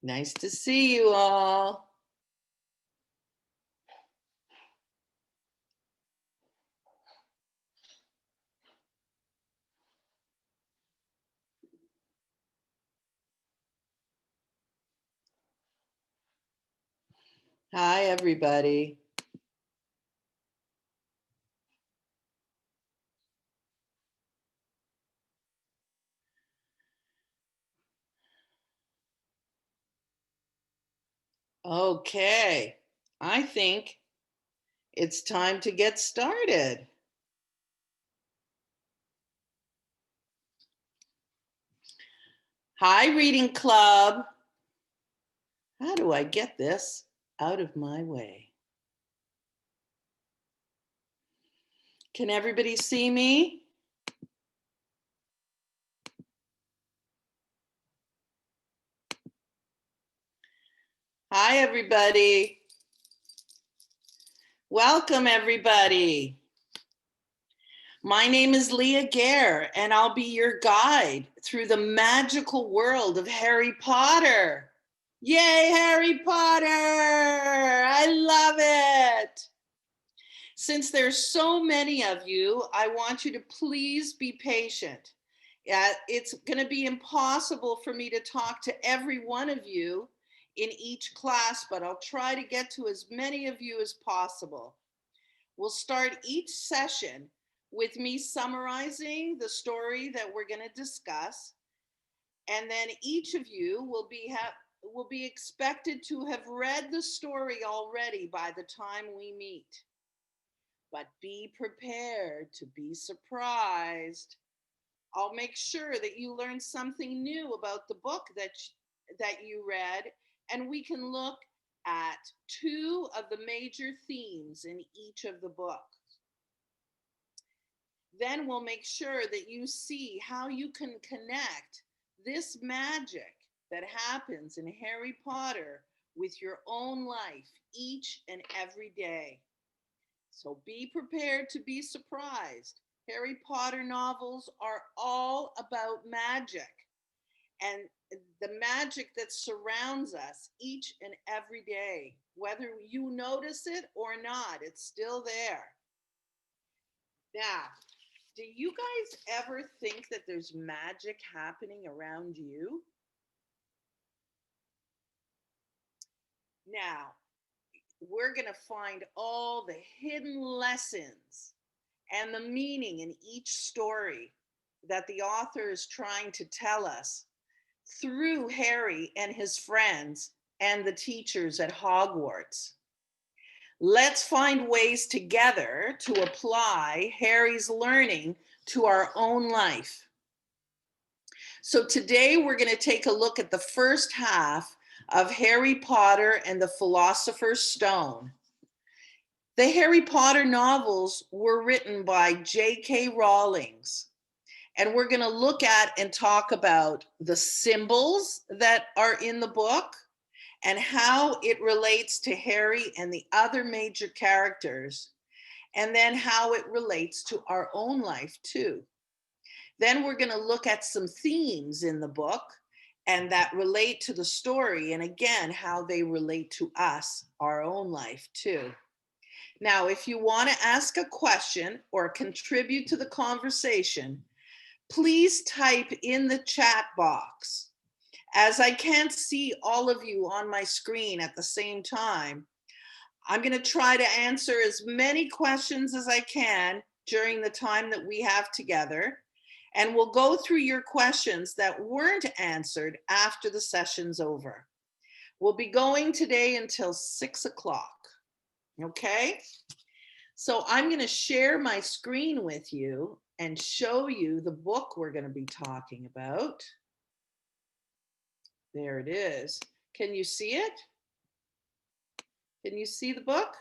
Nice to see you all. Hi, everybody. Okay, I think it's time to get started. Hi, Reading Club. How do I get this out of my way? Can everybody see me? Hi, everybody. Welcome, everybody. My name is Leah Gare, and I'll be your guide through the magical world of Harry Potter. Yay, Harry Potter! I love it. Since there's so many of you, I want you to please be patient. It's going to be impossible for me to talk to every one of you in each class, but I'll try to get to as many of you as possible. We'll start each session with me summarizing the story that we're going to discuss, and then each of you will be expected to have read the story already by the time we meet. But be prepared to be surprised. I'll make sure that you learn something new about the book that you read, and we can look at two of the major themes in each of the books. Then we'll make sure that you see how you can connect this magic that happens in Harry Potter with your own life each and every day. So be prepared to be surprised. Harry Potter novels are all about magic and the magic that surrounds us each and every day. Whether you notice it or not, it's still there. Now, do you guys ever think that there's magic happening around you? Now, we're going to find all the hidden lessons and the meaning in each story that the author is trying to tell us through Harry and his friends and the teachers at Hogwarts. Let's find ways together to apply Harry's learning to our own life. So today we're going to take a look at the first half of Harry Potter and the Philosopher's Stone. The Harry Potter novels were written by J.K. Rowling, and we're going to look at and talk about the symbols that are in the book and how it relates to Harry and the other major characters, and then how it relates to our own life too. Then we're going to look at some themes in the book and that relate to the story, and again, how they relate to us, our own life too. Now, if you want to ask a question or contribute to the conversation, please type in the chat box. As I can't see all of you on my screen at the same time, I'm going to try to answer as many questions as I can during the time that we have together. And we'll go through your questions that weren't answered after the session's over. We'll be going today until 6 o'clock. Okay? So I'm going to share my screen with you and show you the book we're going to be talking about. There it is. Can you see it? Can you see the book?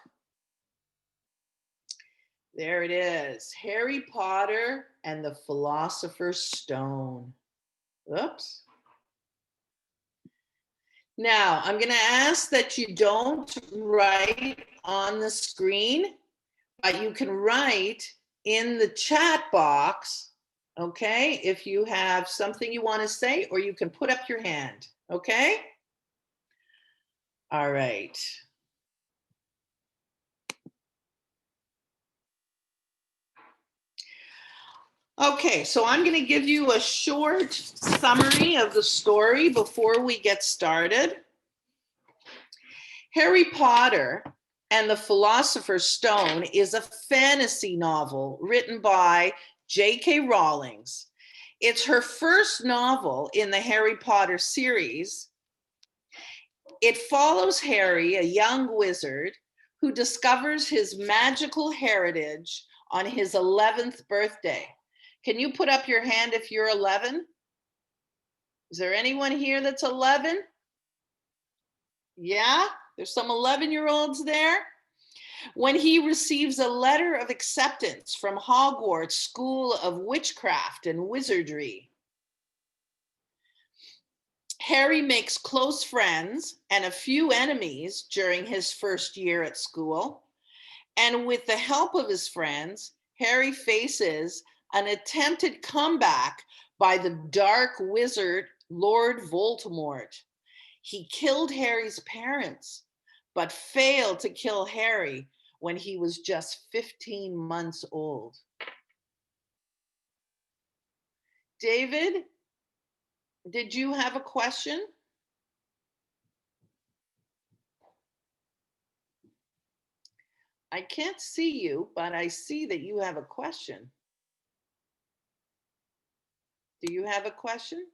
There it is. Harry Potter and the Philosopher's Stone. Oops. Now, I'm going to ask that you don't write on the screen, but you can write in the chat box, okay, if you have something you want to say, or you can put up your hand, okay? All right. Okay, so I'm going to give you a short summary of the story before we get started. Harry Potter and the Philosopher's Stone is a fantasy novel written by J.K. Rowling. It's her first novel in the Harry Potter series. It follows Harry, a young wizard, who discovers his magical heritage on his 11th birthday. Can you put up your hand if you're 11? Is there anyone here that's 11? Yeah, there's some 11-year-olds there. When he receives a letter of acceptance from Hogwarts School of Witchcraft and Wizardry. Harry makes close friends and a few enemies during his first year at school. And with the help of his friends, Harry faces an attempted comeback by the dark wizard, Lord Voldemort. He killed Harry's parents, but failed to kill Harry when he was just 15 months old. David, did you have a question? I can't see you, but I see that you have a question. Do you have a question?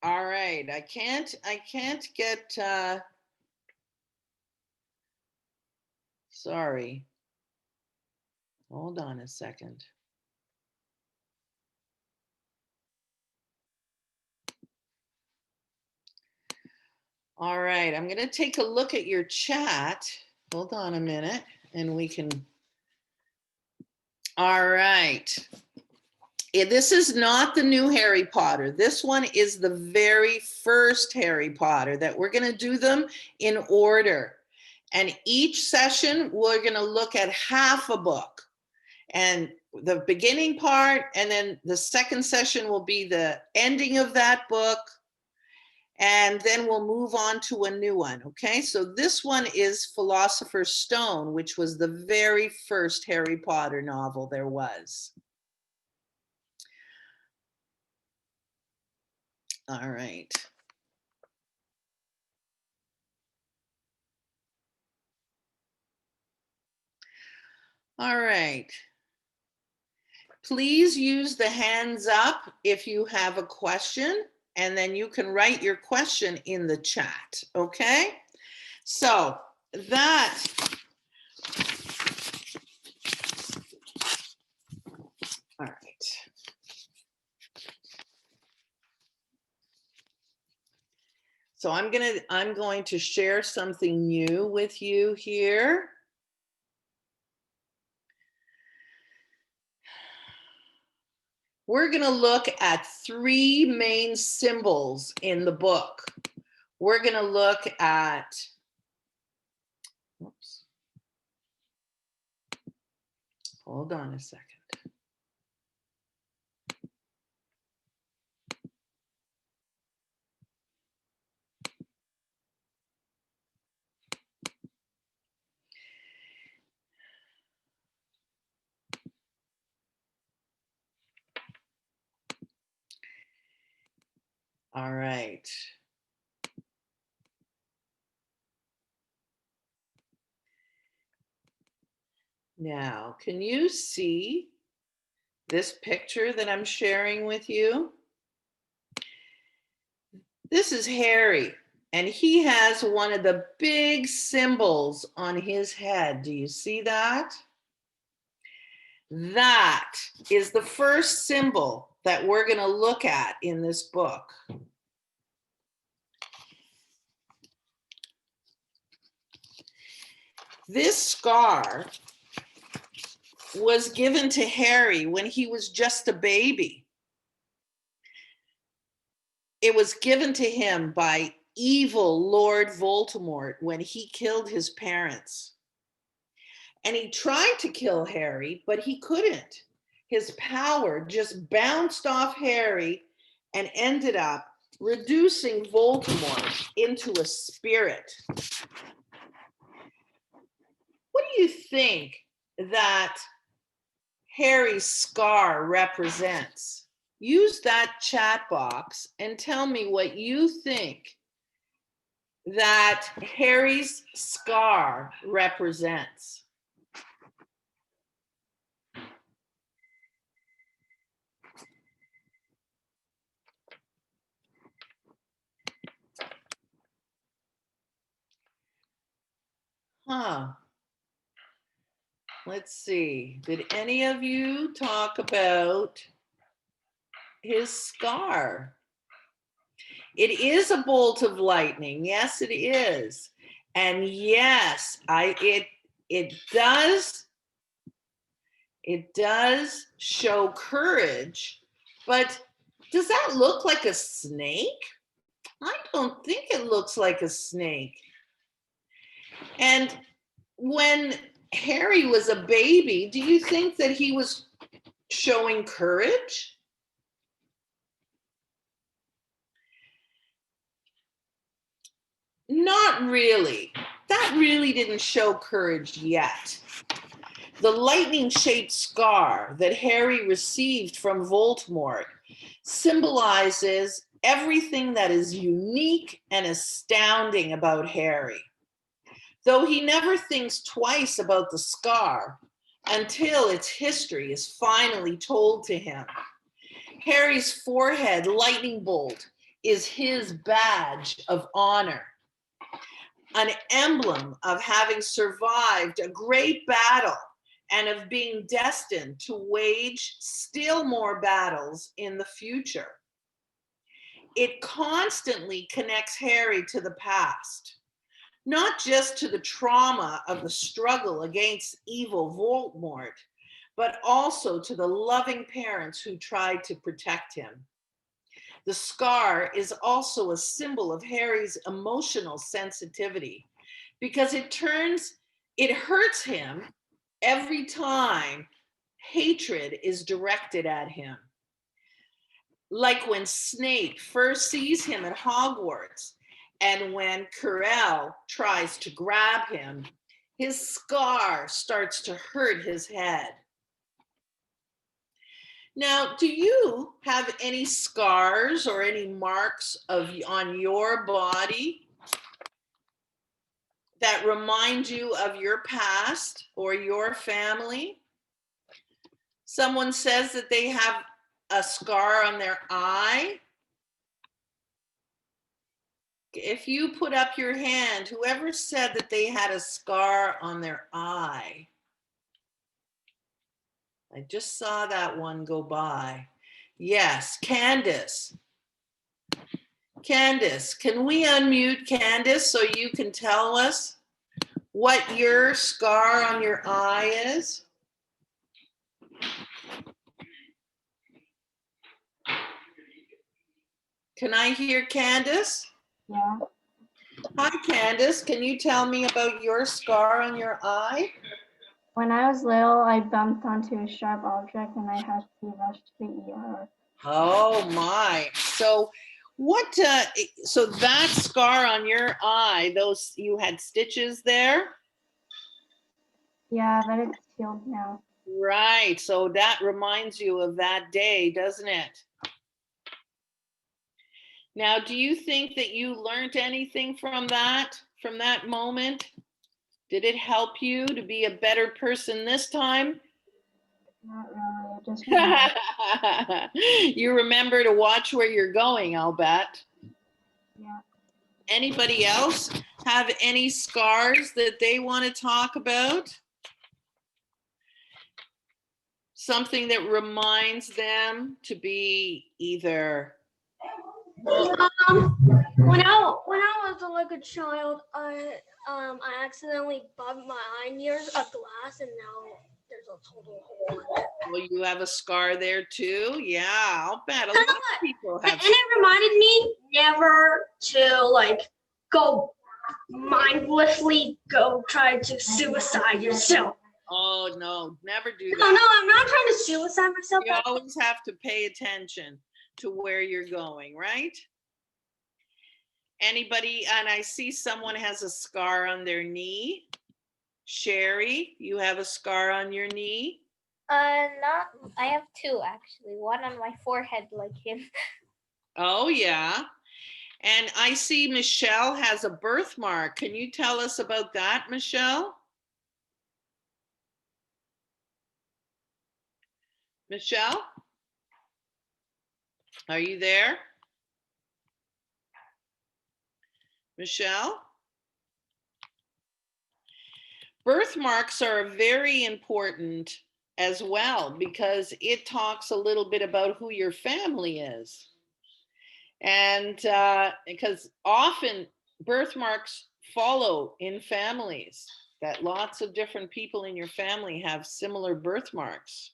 All right, I can't get, sorry. Hold on a second. All right, I'm going to take a look at your chat. Hold on a minute and we can. All right. This is not the new Harry Potter. This one is the very first Harry Potter that we're going to do them in order. And each session, we're going to look at half a book. And the beginning part, and then the second session will be the ending of that book. And then we'll move on to a new one, okay? So this one is Philosopher's Stone, which was the very first Harry Potter novel there was. All right. All right. Please use the hands up if you have a question, and then you can write your question in the chat, okay? So that, all right. So I'm going to share something new with you here. We're going to look at three main symbols in the book. We're going to look at, oops, hold on a second. All right. Now, can you see this picture that I'm sharing with you? This is Harry, and he has one of the big symbols on his head. Do you see that? That is the first symbol that we're going to look at in this book. This scar was given to Harry when he was just a baby. It was given to him by evil Lord Voldemort when he killed his parents. And he tried to kill Harry, but he couldn't. His power just bounced off Harry and ended up reducing Voldemort into a spirit. What do you think that Harry's scar represents? Use that chat box and tell me what you think that Harry's scar represents. Let's see. Did any of you talk about his scar? It is a bolt of lightning. Yes, it is. And yes, it does show courage, but does that look like a snake? I don't think it looks like a snake. And when Harry was a baby, do you think that he was showing courage? Not really. That really didn't show courage yet. The lightning-shaped scar that Harry received from Voldemort symbolizes everything that is unique and astounding about Harry. Though he never thinks twice about the scar until its history is finally told to him. Harry's forehead lightning bolt is his badge of honor, an emblem of having survived a great battle and of being destined to wage still more battles in the future. It constantly connects Harry to the past, not just to the trauma of the struggle against evil Voldemort, but also to the loving parents who tried to protect him. The scar is also a symbol of Harry's emotional sensitivity because it hurts him every time hatred is directed at him. Like when Snape first sees him at Hogwarts and when Quirrell tries to grab him, his scar starts to hurt his head. Now, do you have any scars or any marks on your body that remind you of your past or your family? Someone says that they have a scar on their eye. If you put up your hand, whoever said that they had a scar on their eye? I just saw that one go by. Yes, Candace. Candace, can we unmute Candace so you can tell us what your scar on your eye is? Can I hear Candace? Yeah. Hi, Candace. Can you tell me about your scar on your eye? When I was little, I bumped onto a sharp object and I had to be rushed to the ER. Oh my. So so that scar on your eye, you had stitches there? Yeah, but it's healed now. Right. So that reminds you of that day, doesn't it? Now, do you think that you learned anything from that moment? Did it help you to be a better person this time? Not really. I just remember. You remember to watch where you're going, I'll bet. Yeah. Anybody else have any scars that they want to talk about? Something that reminds them to be either When I was like a child, I accidentally bumped my eye near a glass, and now there's a total hole in it. well, you have a scar there too? Yeah, I'll bet a lot of people have. And it reminded me never to like go mindlessly go try to suicide yourself. Oh, no, never do No, that. I'm not trying to suicide myself. You always have to pay attention to where you're going, right? Anybody, and I see someone has a scar on their knee. Sherry, you have a scar on your knee? Not. I have two actually. One on my forehead, like him. Oh, yeah. And I see Michelle has a birthmark. Can you tell us about that, Michelle? Michelle? Are you there? Michelle? Birthmarks are very important as well because it talks a little bit about who your family is. And because often birthmarks follow in families, that lots of different people in your family have similar birthmarks.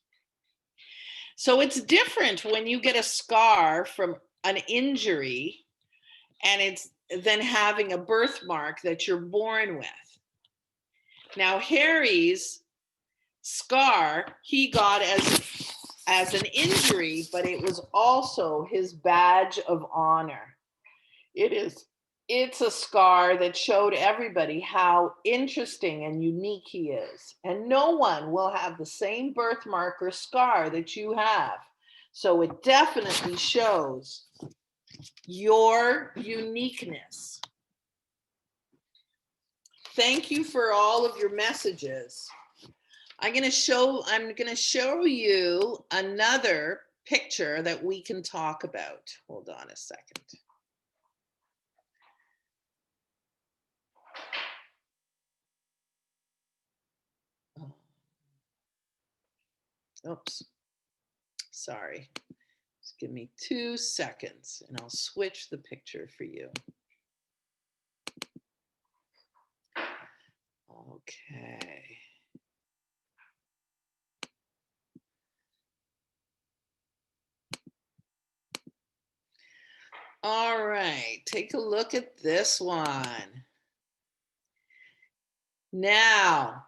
So it's different when you get a scar from an injury and it's then having a birthmark that you're born with. Now, Harry's scar, he got as an injury, but it was also his badge of honor. It's a scar that showed everybody how interesting and unique he is. And no one will have the same birthmark or scar that you have. So it definitely shows your uniqueness. Thank you for all of your messages. I'm going to show you another picture that we can talk about. Hold on a second. Oops. Sorry. Just give me 2 seconds and I'll switch the picture for you. Okay. All right, take a look at this one. Now,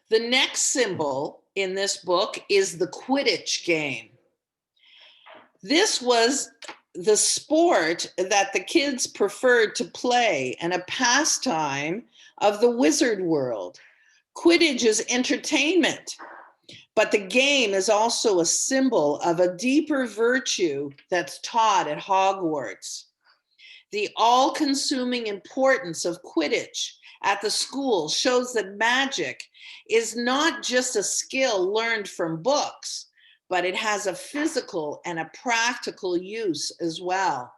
the next symbol in this book is the Quidditch game. This was the sport that the kids preferred to play and a pastime of the wizard world. Quidditch is entertainment, but the game is also a symbol of a deeper virtue that's taught at Hogwarts. The all-consuming importance of Quidditch at the school shows that magic is not just a skill learned from books, but it has a physical and a practical use as well.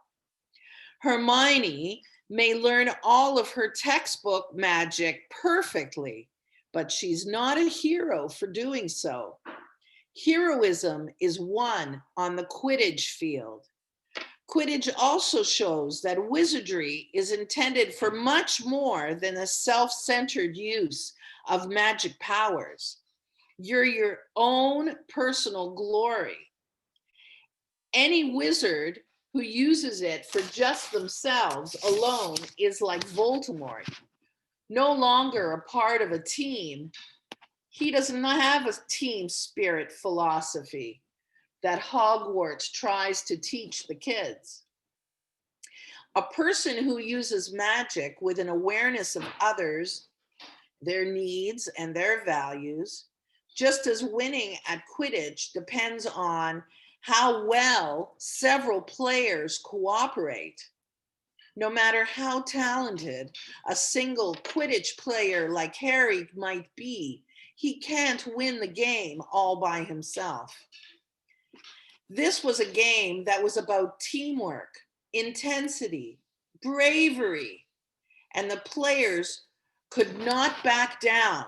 Hermione may learn all of her textbook magic perfectly, but she's not a hero for doing so. Heroism is won on the Quidditch field. Quidditch also shows that wizardry is intended for much more than a self-centered use of magic powers. You're your own personal glory. Any wizard who uses it for just themselves alone is like Voldemort, no longer a part of a team. He does not have a team spirit philosophy that Hogwarts tries to teach the kids. A person who uses magic with an awareness of others, their needs and their values, just as winning at Quidditch depends on how well several players cooperate. No matter how talented a single Quidditch player like Harry might be, he can't win the game all by himself. This was a game that was about teamwork, intensity, bravery, and the players could not back down.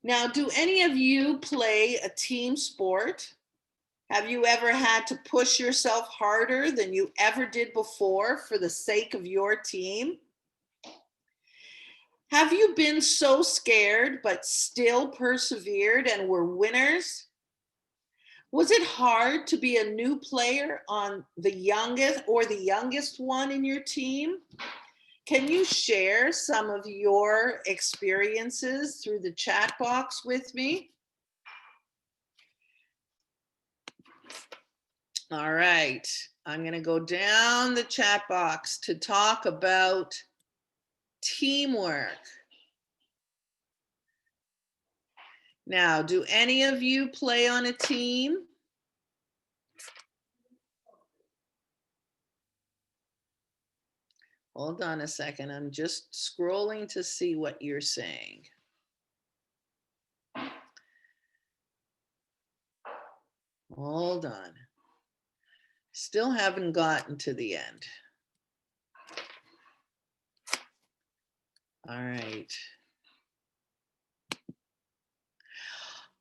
Now, do any of you play a team sport? Have you ever had to push yourself harder than you ever did before for the sake of your team? Have you been so scared but still persevered and were winners? Was it hard to be a new player on the youngest one in your team? Can you share some of your experiences through the chat box with me? All right, I'm going to go down the chat box to talk about teamwork. Now, do any of you play on a team? Hold on a second. I'm just scrolling to see what you're saying. Hold on. Still haven't gotten to the end. All right.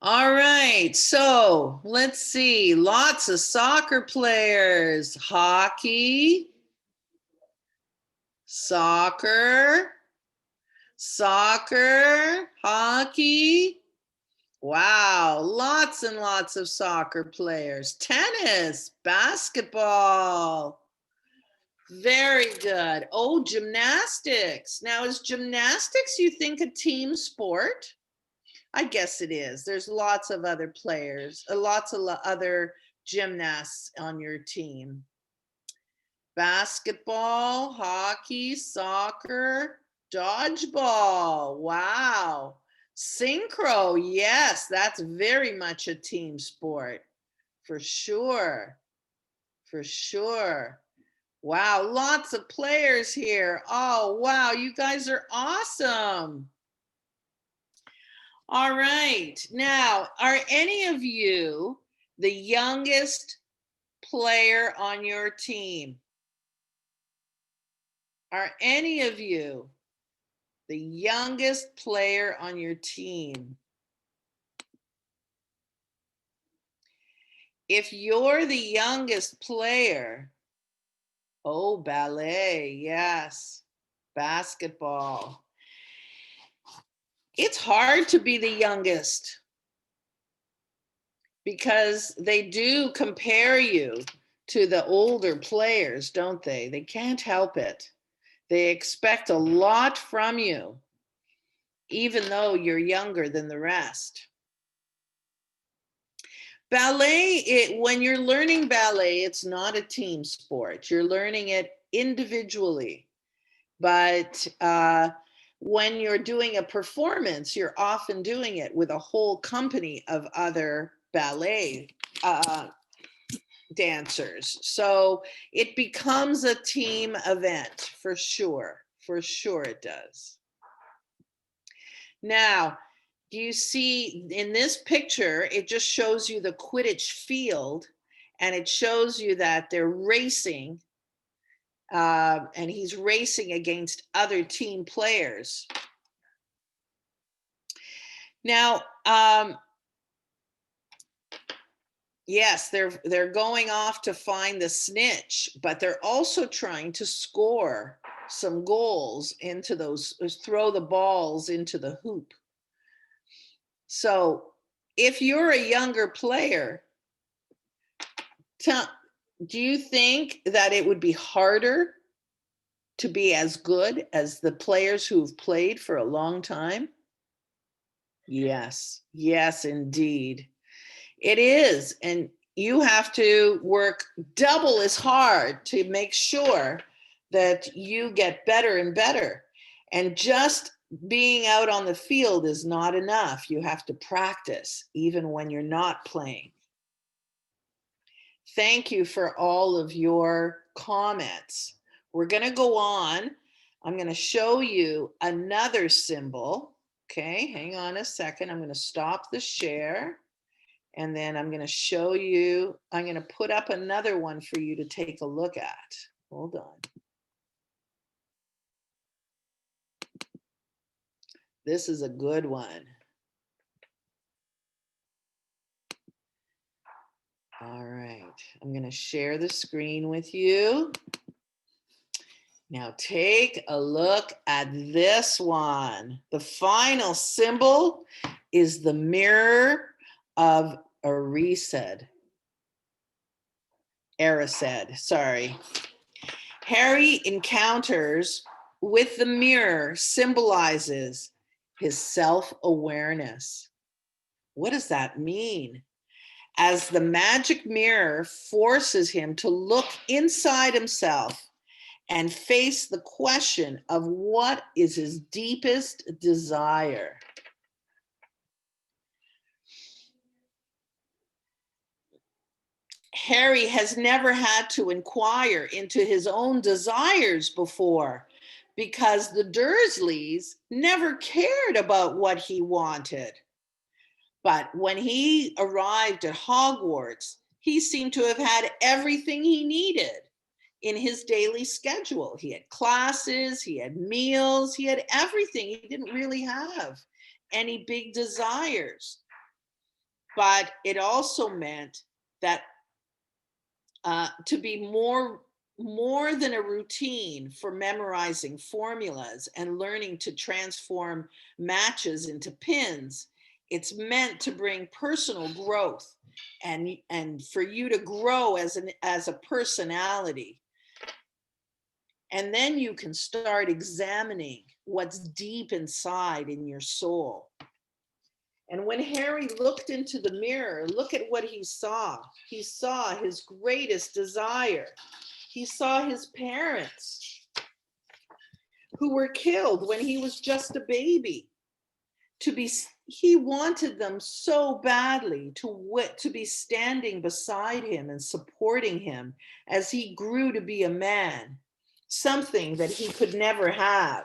All right, so let's see. Lots of soccer players. Hockey, soccer, hockey. Wow, lots and lots of soccer players. Tennis, basketball. Very good. Oh, gymnastics. Now, is gymnastics, you think, a team sport? I guess it is. There's lots of other players, lots of other gymnasts on your team. Basketball, hockey, soccer, dodgeball. Wow. Synchro. Yes, that's very much a team sport. For sure. For sure. Wow, lots of players here. Oh, wow, you guys are awesome. All right. Now, are any of you the youngest player on your team? Are any of you the youngest player on your team? If you're the youngest player, oh, ballet, yes, basketball. It's hard to be the youngest because they do compare you to the older players, don't they? They can't help it. They expect a lot from you, even though you're younger than the rest. Ballet, when you're learning ballet, it's not a team sport. You're learning it individually. But when you're doing a performance, you're often doing it with a whole company of other ballet dancers. So it becomes a team event for sure. For sure it does. Now, do you see in this picture, it just shows you the Quidditch field, and it shows you that they're racing, and he's racing against other team players. Now, yes, they're going off to find the snitch, but they're also trying to score some goals into those, throw the balls into the hoop. So if you're a younger player, do you think that it would be harder to be as good as the players who've played for a long time? Yes, yes, indeed. It is. And you have to work double as hard to make sure that you get better and better. And just being out on the field is not enough. You have to practice even when you're not playing. Thank you for all of your comments. We're going to go on. I'm going to show you another symbol. Okay, hang on a second. I'm going to stop the share. And then I'm going to show you, I'm going to put up another one for you to take a look at. Hold on. This is a good one. All right, I'm going to share the screen with you. Now take a look at this one. The final symbol is the mirror of a reset. Era said, sorry. Harry encounters with the mirror symbolizes his self-awareness. What does that mean? As the magic mirror forces him to look inside himself and face the question of what is his deepest desire. Harry has never had to inquire into his own desires before because the Dursleys never cared about what he wanted. But when he arrived at Hogwarts, he seemed to have had everything he needed in his daily schedule. He had classes, he had meals, he had everything. He didn't really have any big desires. But it also meant that to be more than a routine for memorizing formulas and learning to transform matches into pins, it's meant to bring personal growth and for you to grow as a personality. And then you can start examining what's deep inside in your soul. And when Harry looked into the mirror, look at what he saw. He saw his greatest desire. He saw his parents who were killed when he was just a baby. He wanted them so badly to be standing beside him and supporting him as he grew to be a man, something that he could never have.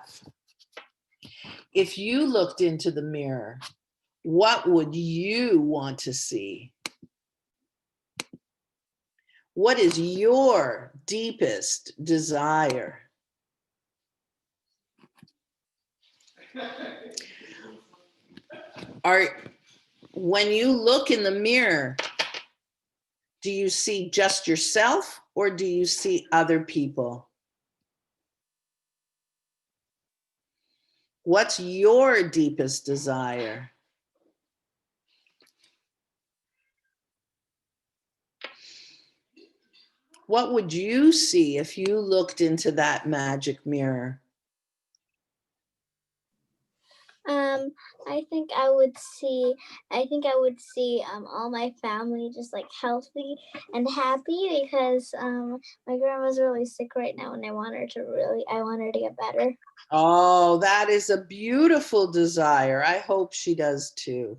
If you looked into the mirror, what would you want to see? What is your deepest desire? When you look in the mirror, do you see just yourself or do you see other people? What's your deepest desire? What would you see if you looked into that magic mirror? I think I would see all my family just like healthy and happy because my grandma's really sick right now and I want her to get better. Oh, that is a beautiful desire. I hope she does too.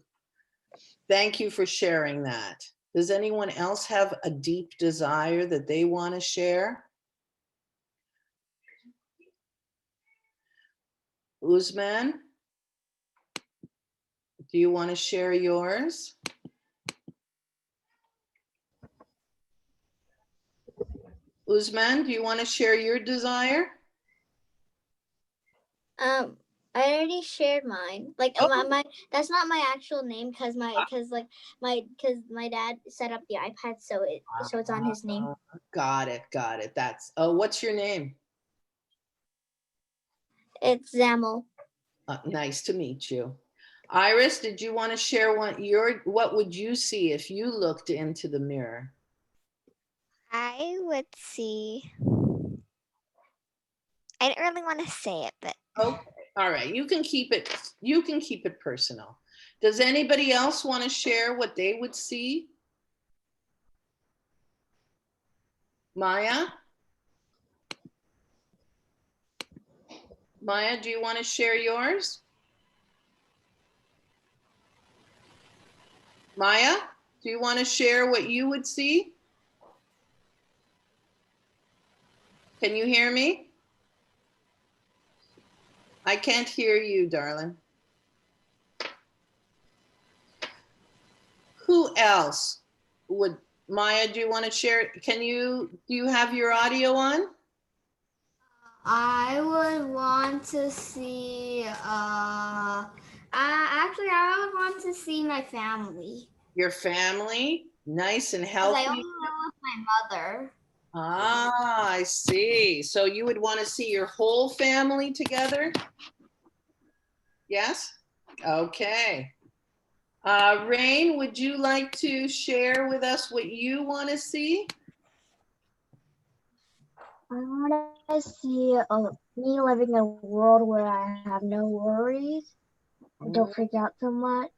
Thank you for sharing that. Does anyone else have a deep desire that they want to share? Uzman, do you want to share yours? Uzman, do you want to share your desire? I already shared mine. Like my that's not my actual name because my dad set up the iPad so it's on his name. Got it. That's what's your name? It's Zamel. Nice to meet you. Iris, did you want to share what would you see if you looked into the mirror? I would see. I didn't really want to say it, but okay. All right, you can keep it personal. Does anybody else want to share what they would see? Maya? Maya, do you want to share yours? Maya, do you want to share what you would see? Can you hear me? I can't hear you, darling. Who else would, Maya, do you want to share? Do you have your audio on? I would want to see, I would want to see my family. Your family, nice and healthy. I only live with my mother. Ah, I see. So you would want to see your whole family together? Yes? Okay. Rain, would you like to share with us what you want to see? I want to see me living in a world where I have no worries and don't freak out so much.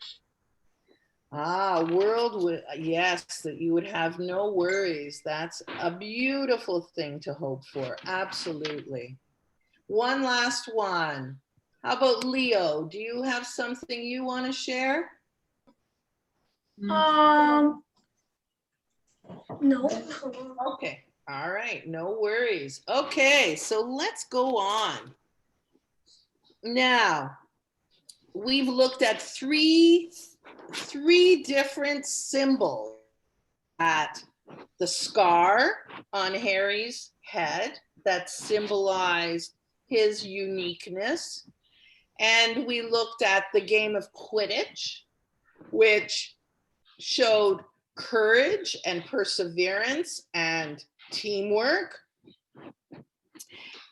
Ah, world with, yes, that you would have no worries. That's a beautiful thing to hope for. Absolutely. One last one. How about Leo? Do you have something you want to share? No. Okay. All right. No worries. Okay. So let's go on. Now, we've looked at three different symbols at the scar on Harry's head that symbolized his uniqueness. And we looked at the game of Quidditch, which showed courage and perseverance and teamwork.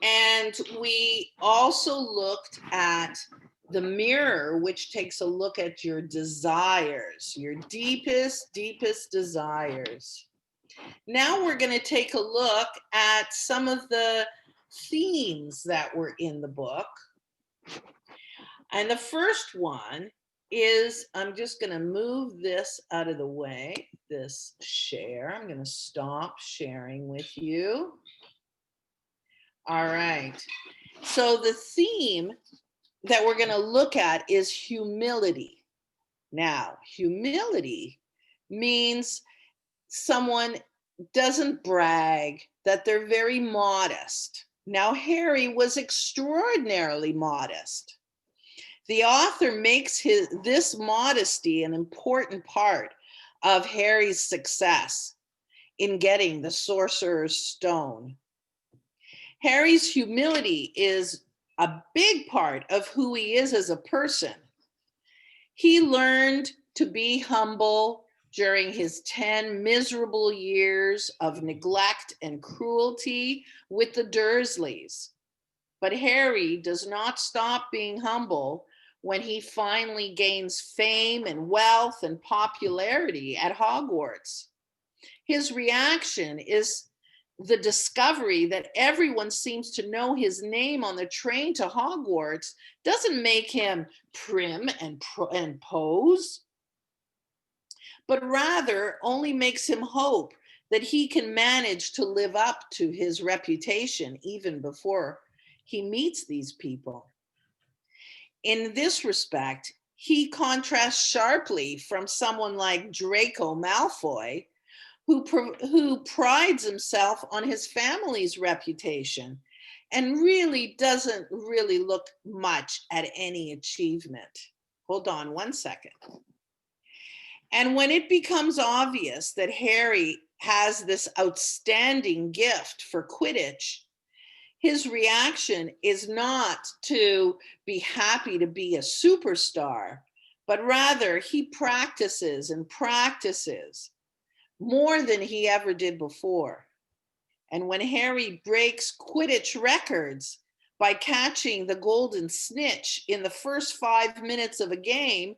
And we also looked at the mirror, which takes a look at your desires, your deepest desires. Now we're going to take a look at some of the themes that were in the book. And the first one is, I'm just going to move this out of the way, this share. I'm going to stop sharing with you. All right. So the theme that we're going to look at is humility. Now, humility means someone doesn't brag, that they're very modest. Now, Harry was extraordinarily modest. The author makes this modesty an important part of Harry's success in getting the Sorcerer's Stone. Harry's humility is a big part of who he is as a person. He learned to be humble during his 10 miserable years of neglect and cruelty with the Dursleys. But Harry does not stop being humble when he finally gains fame and wealth and popularity at Hogwarts. His reaction is the discovery that everyone seems to know his name on the train to Hogwarts doesn't make him prim and pose, but rather only makes him hope that he can manage to live up to his reputation even before he meets these people. In this respect, he contrasts sharply from someone like Draco Malfoy, who prides himself on his family's reputation and really doesn't really look much at any achievement. Hold on one second. And when it becomes obvious that Harry has this outstanding gift for Quidditch, his reaction is not to be happy to be a superstar, but rather he practices and practices more than he ever did before. And when Harry breaks Quidditch records by catching the golden snitch in the first 5 minutes of a game,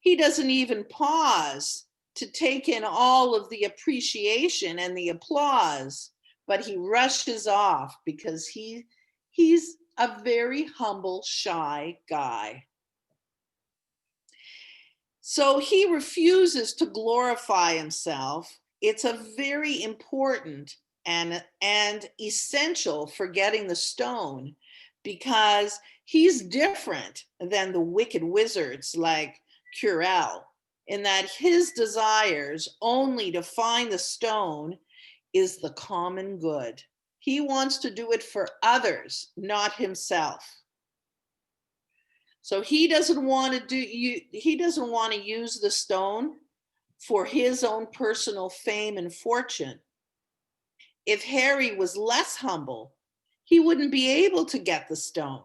he doesn't even pause to take in all of the appreciation and the applause, but he rushes off because he's a very humble, shy guy. So he refuses to glorify himself. It's a very important and essential for getting the stone, because he's different than the wicked wizards like Quirrell, in that his desires only to find the stone is the common good. He wants to do it for others, not himself. So he doesn't want to use the stone for his own personal fame and fortune. If Harry was less humble, he wouldn't be able to get the stone.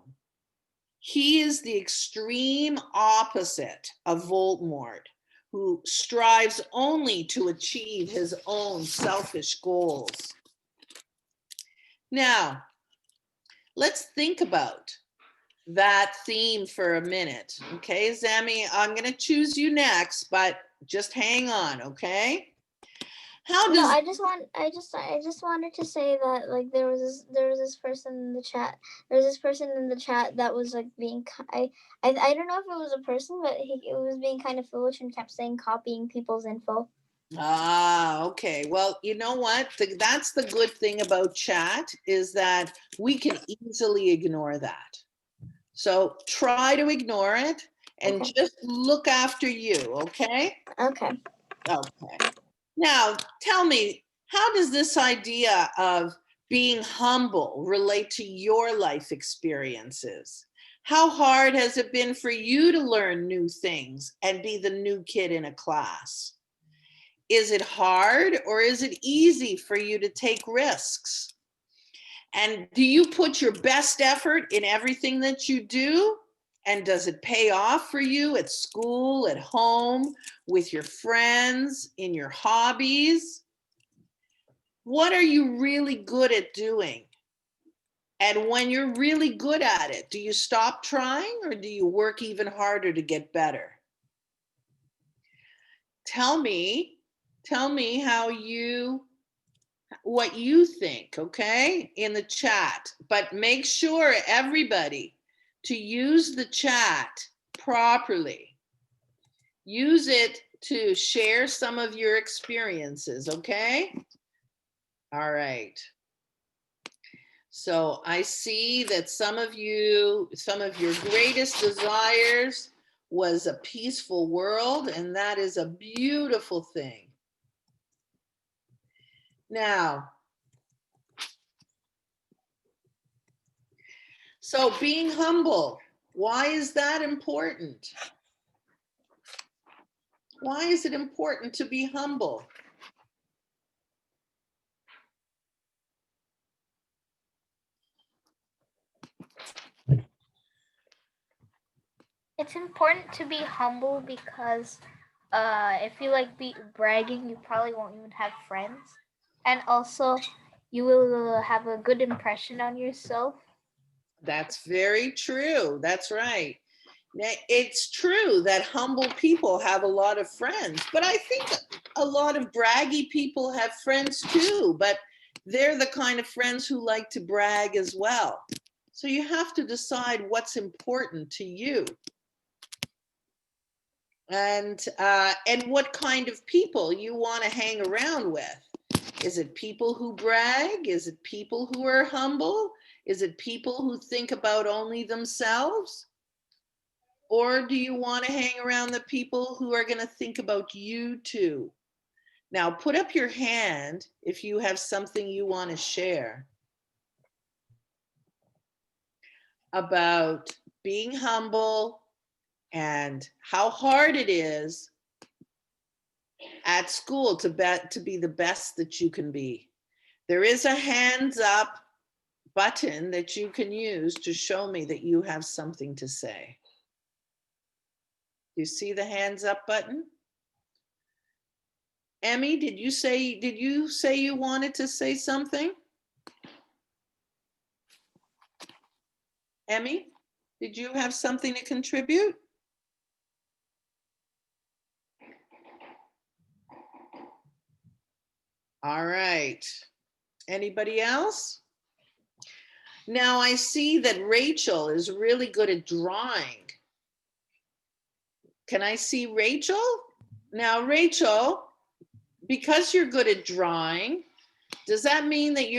He is the extreme opposite of Voldemort, who strives only to achieve his own selfish goals. Now, let's think about that theme for a minute. Okay, Zami, I'm going to choose you next, but just hang on, okay? How No, does, I just wanted to say that like there was this person in the chat. There was this person in the chat that was like being I don't know if it was a person, but it was being kind of foolish and kept saying copying people's info. okay. Well, you know what? That's the good thing about chat is that we can easily ignore that. So try to ignore it and Okay. just look after you, okay? Okay. Okay. Now, tell me, how does this idea of being humble relate to your life experiences? How hard has it been for you to learn new things and be the new kid in a class? Is it hard or is it easy for you to take risks? And do you put your best effort in everything that you do? And does it pay off for you at school, at home, with your friends, in your hobbies? What are you really good at doing? And when you're really good at it, do you stop trying or do you work even harder to get better? Tell me what you think, okay, in the chat. But make sure everybody to use the chat properly. Use it to share some of your experiences, okay? All right. So I see that some of your greatest desires was a peaceful world, and that is a beautiful thing. Now, so being humble, why is that important? Why is it important to be humble? It's important to be humble because if you like be bragging, you probably won't even have friends, and also you will have a good impression on yourself. That's very true. That's right. It's true that humble people have a lot of friends, but I think a lot of braggy people have friends too, but they're the kind of friends who like to brag as well. So you have to decide what's important to you. And what kind of people you want to hang around with. Is it people who brag? Is it people who are humble? Is it people who think about only themselves? Or do you want to hang around the people who are going to think about you too? Now, put up your hand if you have something you want to share about being humble and how hard it is at school to be the best that you can be. There is a hands up button that you can use to show me that you have something to say. You see the hands up button? Emmy, did you say you wanted to say something? Emmy, did you have something to contribute? All right. Anybody else? Now I see that Rachel is really good at drawing. Can I see Rachel? Now, Rachel, because you're good at drawing, does that mean that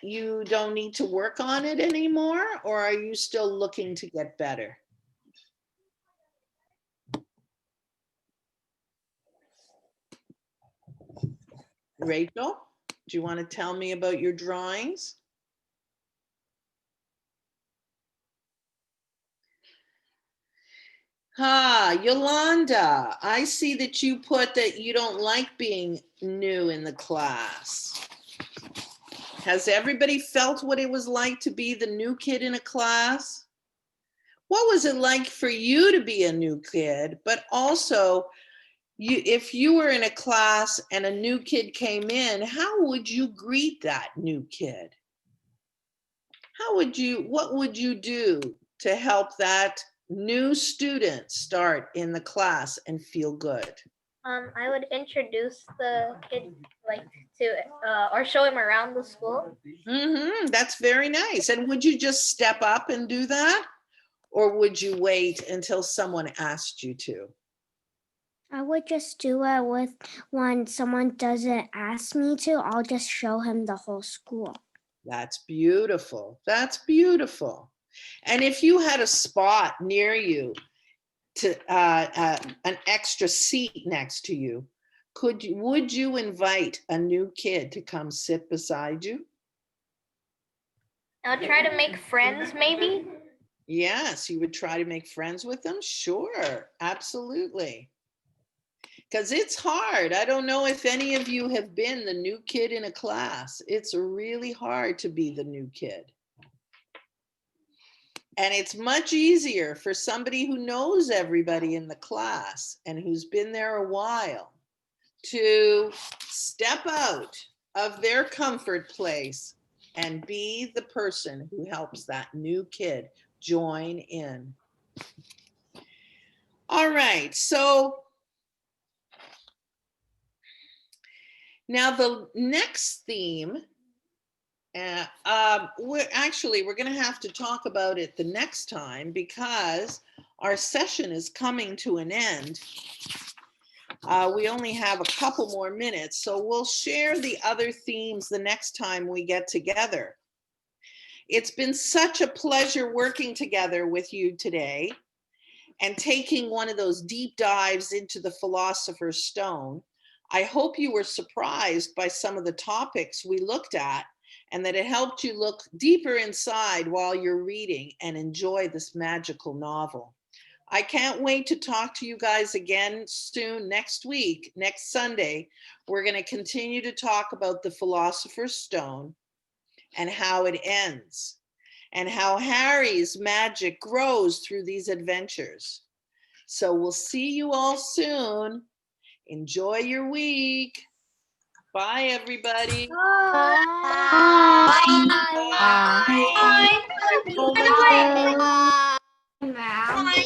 you don't need to work on it anymore, or are you still looking to get better? Rachel, do you want to tell me about your drawings? Yolanda, I see that you put that you don't like being new in the class. Has everybody felt what it was like to be the new kid in a class? What was it like for you to be a new kid, but also if you were in a class and a new kid came in, how would you greet that new kid? What would you do to help that new student start in the class and feel good? I would introduce the kid like to or show him around the school. That's very nice. And would you just step up and do that? Or would you wait until someone asked you to? I would just do it with when someone doesn't ask me to, I'll just show him the whole school. That's beautiful. That's beautiful. And if you had a spot near you to an extra seat next to you, would you invite a new kid to come sit beside you? I'll try to make friends, maybe. Yes, you would try to make friends with them? Sure, absolutely. Because it's hard. I don't know if any of you have been the new kid in a class. It's really hard to be the new kid. And it's much easier for somebody who knows everybody in the class and who's been there a while to step out of their comfort place and be the person who helps that new kid join in. All right, so now the next theme, we're going to have to talk about it the next time because our session is coming to an end. We only have a couple more minutes, so we'll share the other themes the next time we get together. It's been such a pleasure working together with you today and taking one of those deep dives into the Philosopher's Stone. I hope you were surprised by some of the topics we looked at and that it helped you look deeper inside while you're reading and enjoy this magical novel. I can't wait to talk to you guys again soon. Next week, next Sunday, we're going to continue to talk about the Philosopher's Stone and how it ends and how Harry's magic grows through these adventures. So we'll see you all soon. Enjoy your week. Bye, everybody. Bye. Bye. Bye. Bye. Bye.